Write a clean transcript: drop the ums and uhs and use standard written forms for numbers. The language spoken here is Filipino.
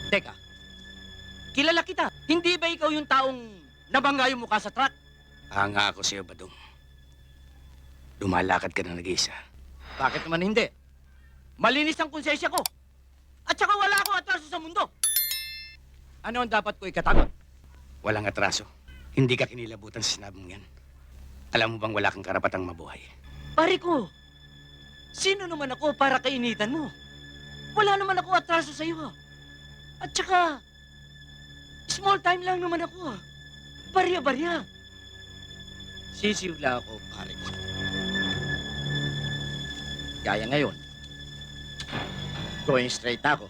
Teka, kilala kita. Hindi ba ikaw yung taong nabangga yung mukha sa truck? Hanga ako sa'yo, Badong. Lumalakad ka na nag-iisa. Bakit naman hindi? Malinis ang konsensya ko. At saka wala akong atraso sa mundo. Ano ang dapat ko ikatanggap? Walang atraso. Hindi ka kinilabutan sa sinabi mong yan. Alam mo bang wala kang karapatang mabuhay? Pare ko, sino naman ako para kainitan mo? Wala naman ako atraso sa iyo. At saka, small time lang naman ako. Barya-barya. Sisiwla ako, pare ko. Gaya ngayon, going straight ako.